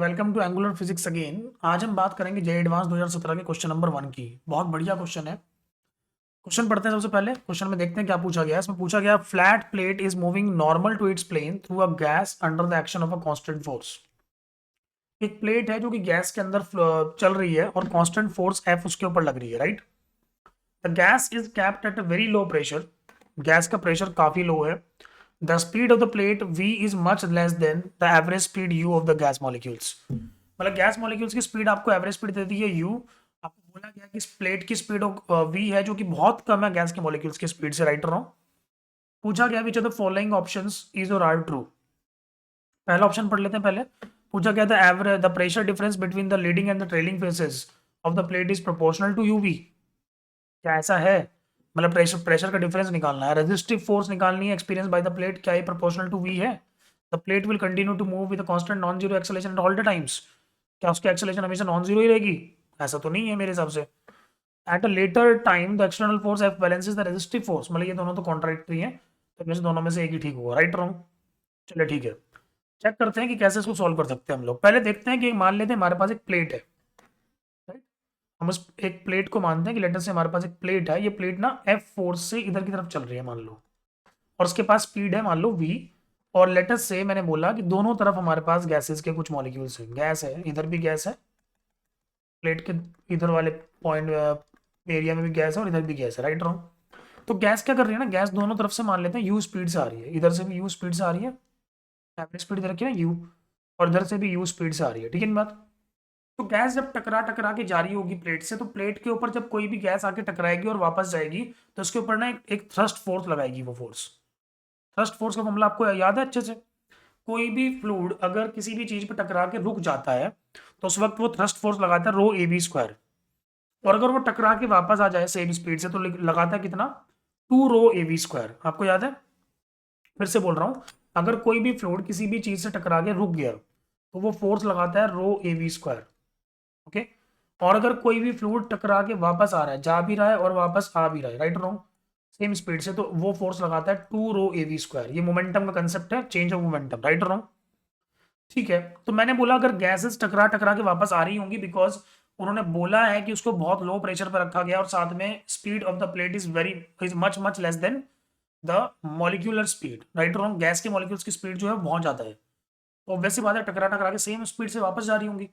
Welcome to angular physics again. आज हम बात करेंगे जे एडवांस 2017 के क्वेश्चन नंबर 1 की। बहुत बढ़िया क्वेश्चन है। क्वेश्चन पढ़ते हैं। सबसे पहले क्वेश्चन में देखते हैं क्या पूछा गया है। इसमें पूछा गया flat plate is moving normal to its plane through a gas under the action of a constant force. एक प्लेट है जो कि गैस के अंदर चल रही है और कांस्टेंट फोर्स एफ उसके ऊपर लग रही है, right. The gas is capped at a very low pressure. Gas का प्रेशर काफी लो है। The speed of the plate v is much less than the average speed u of the gas molecules. मतलब gas molecules की speed आपको average speed देती है u। आपको बोला गया कि इस प्लेट की स्पीड v है जो कि बहुत कम है गैस के मॉलिक्यूल्स की स्पीड से, राइट रॉन्ग। पूछा गया which of the following options is or are true. पहला ऑप्शन पढ़ लेते हैं पहले। पूछा गया the average the pressure difference between the leading and the trailing faces of the plate is proportional to uv। क्या ऐसा है? मतलब प्रेशर प्रेशर का डिफरेंस निकालना है, रेजिस्टिव फोर्स निकालनी है एक्सपीरियंस बाय द प्लेट, क्या ये प्रोपोर्शनल टू वी है? The plate will continue to move with constant non zero acceleration at all the times. क्या उसकी एक्सेलरेशन हमेशा नॉन जीरो ही रहेगी? ऐसा तो नहीं है मेरे हिसाब से। At a later time the external force F balances the resistive force. मतलब ये दोनों तो कॉन्ट्राडिक्टरी हैं, तो इनमें से दोनों में से एक ही ठीक होगा, राइट रॉन्ग। चलिए ठीक है, चेक करते हैं कि कैसे इसको सॉल्व कर सकते हैं हम लोग। पहले देखते हैं कि मान लेते हैं हमारे पास एक प्लेट है, right? हम उस एक प्लेट को मानते हैं कि लेटर से हमारे पास एक प्लेट है। ये प्लेट ना एफ फोर्स से इधर की तरफ चल रही है मान लो, और उसके पास स्पीड है मान लो v। और लेटर से मैंने बोला कि दोनों तरफ हमारे पास गैसेस के कुछ मॉलिक्यूल्स हैं। गैस है, इधर भी गैस है, प्लेट के इधर वाले पॉइंट एरिया में भी गैस है और इधर भी गैस है, राइट रॉन्ग। तो गैस क्या कर रही है ना, गैस दोनों तरफ से मान लेते हैं u स्पीड से आ रही है, इधर से भी u स्पीड से आ रही है, एवरेज स्पीड इधर रखी है ना u, और इधर से भी u स्पीड से आ रही है, ठीक है ना बात। तो गैस जब टकरा टकरा के जा रही होगी प्लेट से, तो प्लेट के ऊपर जब कोई भी गैस आके टकराएगी और वापस जाएगी, तो उसके ऊपर ना एक थ्रस्ट फोर्स लगाएगी वो फोर्स। थ्रस्ट फोर्स का मामला आपको याद है अच्छे से। कोई भी फ्लूइड अगर किसी भी चीज पे टकरा के रुक जाता है, तो उस वक्त वो थ्रस्ट फोर्स लगाता है रो ए बी स्क्वायर। और अगर वो टकरा के वापस आ जाए सेम स्पीड से, तो लगाता है कितना? 2 ρ a v स्क्वायर। आपको याद है? फिर से बोल रहा हूं, अगर कोई भी फ्लूइड किसी भी चीज से टकरा के रुक गया, तो वो फोर्स लगाता है ρ a v स्क्वायर। ओके। और अगर कोई भी फ्लूइड टकरा के वापस आ रहा है, जा भी रहा है और वापस आ भी रहा है, राइट रॉन्ग, सेम स्पीड से, तो वो फोर्स लगाता है 2 ρ a v स्क्वायर। ये मोमेंटम का कंसेप्ट है, change of momentum, right wrong. ठीक है। तो मैंने बोला अगर गैसेस टकरा टकरा के वापस आ रही होंगी, बिकॉज उन्होंने बोला है कि उसको बहुत लो प्रेशर पर रखा गया और साथ में speed of the plate is much much less than the molecular speed, right wrong. Gas के मॉलिक्यूल्स की स्पीड जो है बहुत ज्यादा है, तो वैसी बात है टकरा टकरा के सेम स्पीड से वापस जा रही होंगी।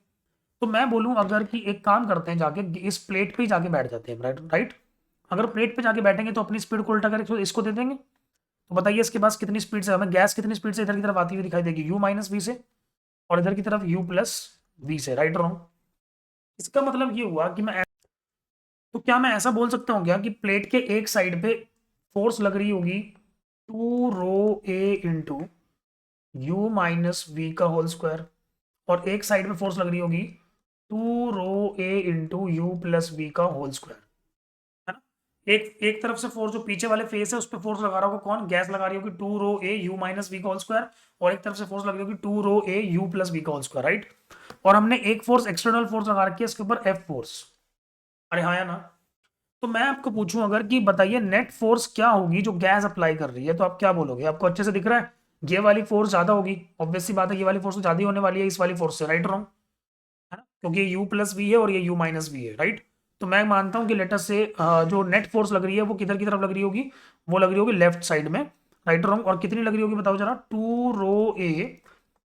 तो मैं बोलूं अगर कि एक काम करते हैं, जाके इस प्लेट पे ही जाके बैठ जाते हैं, राइट राइट। अगर प्लेट पे जाके बैठेंगे तो अपनी स्पीड को उल्टा करके इसको दे देंगे। तो बताइए इसके पास कितनी स्पीड से, हमें गैस कितनी स्पीड से इधर की तरफ आती हुई दिखाई देगी? u माइनस वी से, और इधर की तरफ u प्लस वी से, राइट रॉन्ग। इसका मतलब ये हुआ कि तो क्या मैं ऐसा बोल सकता हूँ क्या कि प्लेट के एक साइड पे फोर्स लग रही होगी 2 ρ a into u minus v का होल स्क्वायर, और एक साइड पे फोर्स लग रही होगी 2 ρ a into u plus v का होल स्क्वायर, है ना। एक एक तरफ से फोर्स जो पीछे वाले फेस है उस पर फोर्स लगा रहा होगा कौन? गैस लगा रही होगी 2 ρ a u माइनस वी का होल स्क्वायर, और एक तरफ से फोर्स लग रही होगी 2 ρ a u प्लस वी का होल स्क्वायर, राइट। और हमने एक फोर्स एक्सटर्नल फोर्स लगा रखी है इसके ऊपर, एफ फोर्स। अरे हाँ या ना। तो मैं आपको पूछूं अगर कि बताइए नेट फोर्स क्या होगी जो गैस अप्लाई कर रही है, तो आप क्या बोलोगे? आपको अच्छे से दिख रहा है? ये वाली फोर्स ज्यादा होगी, ऑब्वियस सी बात है, ये वाली फोर्स तो ज्यादा ही होने वाली है इस वाली फोर्स से, राइट रॉन्ग, है ना, क्योंकि ये u प्लस वी है और ये u माइनस वी है, राइट। तो मैं मानता हूं कि लेटर से जो नेट फोर्स लग रही है वो किधर की तरफ लग रही होगी? वो लग रही होगी लेफ्ट साइड में, राइट रॉन्ग। और कितनी लग रही होगी बताओ जरा? 2 ρ a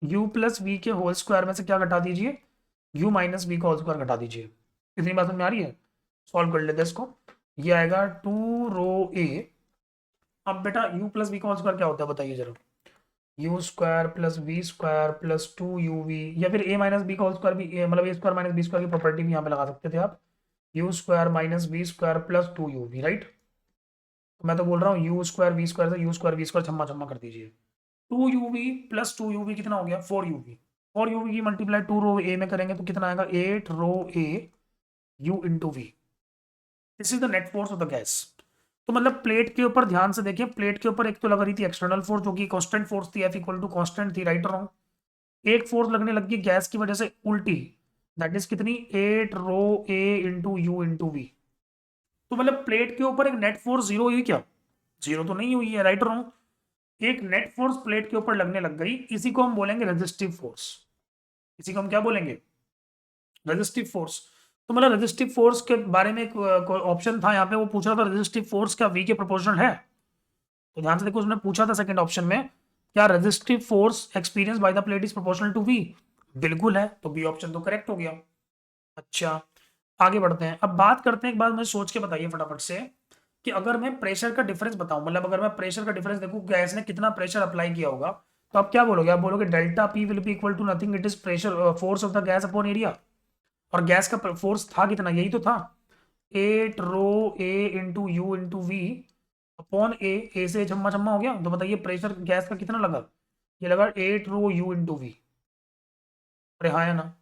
u प्लस वी के होल स्क्वायर में से क्या घटा दीजिए? u माइनस वी का होल स्क्वायर घटा दीजिए। कितनी बात समझ में आ रही है? सॉल्व कर लेते हैं इसको। ये आएगा 2 ρ a। अब बेटा u प्लस वी का होल स्क्वायर क्या होता है बताइए जरा? U square plus v square plus 2 u v, या फिर a माइनस बी का होल स्क्वायर भी, मतलब a square minus b square की प्रॉपर्टी भी यहाँ पे लगा सकते थे आप। U square minus v square plus 2 u v, right. तो मैं तो बोल रहा हूँ यू स्क्वायर वी स्क्वायर से यू स्क्वायर वी स्क्वायर छम्मा छम्मा कर दीजिए। 2 u v plus 2 u v कितना हो गया? 4 u v। 4 u v की मल्टीप्लाई 2 ρ a में करेंगे तो कितना आएगा? 8 ρ a u into v. This is the net force of the gas. तो मतलब प्लेट के ऊपर ध्यान से देखिए, प्लेट के ऊपर एक तो लग रही थी एक्सटर्नल फोर्स जो कि कांस्टेंट फोर्स थी, एफ इक्वल टू कांस्टेंट थी, राइट रॉन्ग। एक फोर्स लगने लगी गैस की वजह से उल्टी, दैट इज कितनी? 8 ρ a into you into v. तो मतलब प्लेट के ऊपर एक नेट फोर्स जीरो हुई क्या? जीरो तो नहीं हुई है, राइट रॉन्ग। एक नेट फोर्स प्लेट के ऊपर लगने लग गई, इसी को हम बोलेंगे रेजिस्टिव फोर्स। इसी को हम क्या बोलेंगे, रेजिस्टिव फोर्स। तो मतलब रेजिस्टिव फोर्स के बारे में एक ऑप्शन था यहाँ पे, वो पूछ रहा था रेजिस्टिव फोर्स क्या V के प्रोपोर्शनल है। तो ध्यान से देखो, उसने पूछा था सेकंड ऑप्शन में, क्या resistive force experience by the plate is proportional to V। बिल्कुल है, तो बी ऑप्शन तो करेक्ट हो गया। अच्छा, आगे बढ़ते हैं। अब बात करते हैं, एक बात मुझे सोच के बताइए फटाफट से, कि अगर मैं प्रेशर का डिफरेंस बताऊं, मतलब अगर मैं प्रेशर का डिफरेंस देखूं, गैस ने कितना प्रेशर अप्लाई किया होगा, तो आप क्या बोलोगे, आप बोलोगे delta P will be equal to nothing, it is pressure force of the gas upon area. और गैस का फोर्स था कितना, यही तो था, 8 rho A into you into V upon A से जम्मा जम्मा हो गया। तो बताइए प्रेशर गैस का कितना लगा, ये लगा 8 रो U इंटू वी। अरे हाँ है ना,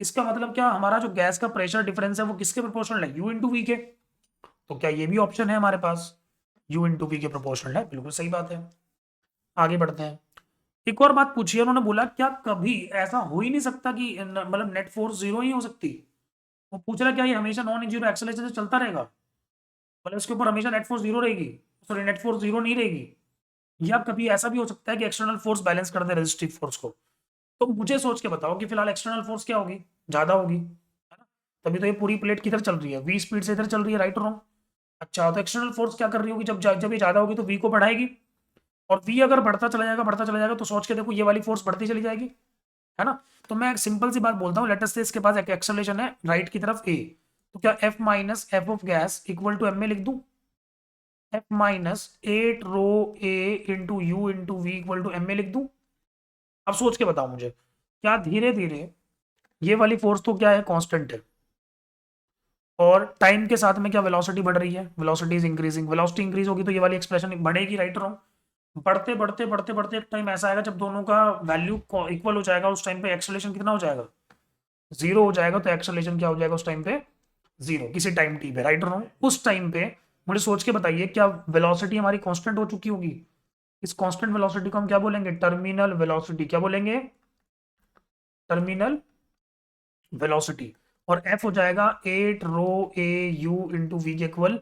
इसका मतलब क्या, हमारा जो गैस का प्रेशर डिफरेंस है वो किसके प्रोपोर्शनल है, U इंटू वी के। तो क्या ये भी ऑप्शन है हमारे पास, U इंटू वी के प्रोपोर्शनल है, बिल्कुल सही बात है। आगे बढ़ते हैं। एक और बात पूछी है, उन्होंने बोला क्या कभी ऐसा हो ही नहीं सकता कि मतलब नेट फोर्स जीरो ही हो सकती। वो पूछ रहा है क्या ये हमेशा नॉन जीरो एक्सेलरेशन से चलता रहेगा, मतलब इसके ऊपर हमेशा नेट फोर्स जीरो रहेगी, सॉरी नेट फोर्स जीरो नहीं रहेगी, या कभी ऐसा भी हो सकता है कि एक्सटर्नल फोर्स बैलेंस कर दे रेजिस्टिव फोर्स को। तो मुझे सोच के बताओ कि फिलहाल एक्सटर्नल फोर्स क्या होगी, ज्यादा होगी, है ना। तभी तो ये पूरी प्लेट किधर चल रही है, V स्पीड से इधर चल रही है, राइट और रॉन्ग। अच्छा, तो एक्सटर्नल फोर्स क्या कर रही होगी, जब ये ज्यादा होगी तो V को बढ़ाएगी, और V अगर बढ़ता चला जाएगा तो सोच के देखो ये वाली फोर्स बढ़ती चली जाएगी, है ना। तो मैं एक सिंपल सी बात बोलता हूँ, लेट अस से इसके पास एक एक्सेलरेशन है राइट की तरफ A, तो क्या F minus f of gas equal to M में लिख दूं, F minus 8 rho A into you into v equal to M में लिख दूं। अब सोच के बताओ मुझे, क्या धीरे धीरे ये वाली फोर्स तो क्या है, कांस्टेंट है, और टाइम के साथ में क्या वेलोसिटी बढ़ रही है, velocity is increasing, velocity increase होगी तो ये वाली एक्सप्रेशन बढ़ेगी, राइट रॉन्ग। बढ़ते बढ़ते बढ़ते बढ़ते एक टाइम ऐसा आएगा जब दोनों का वैल्यू इक्वल हो जाएगा, उस टाइम पे एक्सेलरेशन कितना हो जाएगा, जीरो हो जाएगा। तो एक्सेलरेशन क्या हो जाएगा उस टाइम पे, जीरो, किसी टाइम टी पे, राइट रॉन्ग। उस टाइम पे मुझे सोच के बताइए, क्या वेलोसिटी हमारी कांस्टेंट हो चुकी होगी, इस कांस्टेंट वेलोसिटी को हम क्या बोलेंगे, टर्मिनल वेलोसिटी। क्या बोलेंगे, टर्मिनल वेलोसिटी। और एफ हो जाएगा 8 rho a u into v के इक्वल,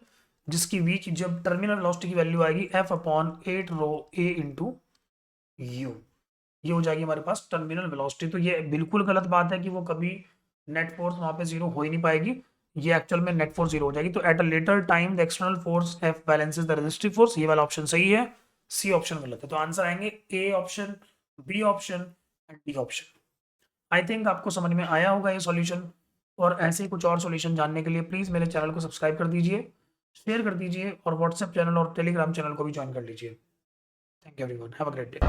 जिसकी वी की जब टर्मिनल वेलोसिटी की वैल्यू आएगी f upon 8 rho a into u, ये हो जाएगी हमारे पास टर्मिनल वेलोसिटी। तो ये बिल्कुल गलत बात है कि वो कभी नेट फोर्स वहां पे जीरो हो ही नहीं पाएगी, ये एक्चुअल में नेट फोर्स जीरो हो जाएगी। तो at a later time the external force F balances the resistive force, ये वाला ऑप्शन सही है, सी ऑप्शन गलत है। तो आंसर आएंगे a option, b option and d option. I think आपको समझ में आया होगा ये सॉल्यूशन, और ऐसे ही कुछ और सॉल्यूशन जानने के लिए प्लीज़ मेरे चैनल को सब्सक्राइब कर दीजिए, शेयर कर दीजिए, और व्हाट्सएप चैनल और टेलीग्राम चैनल को भी ज्वाइन कर लीजिए। Thank you everyone, have a great day.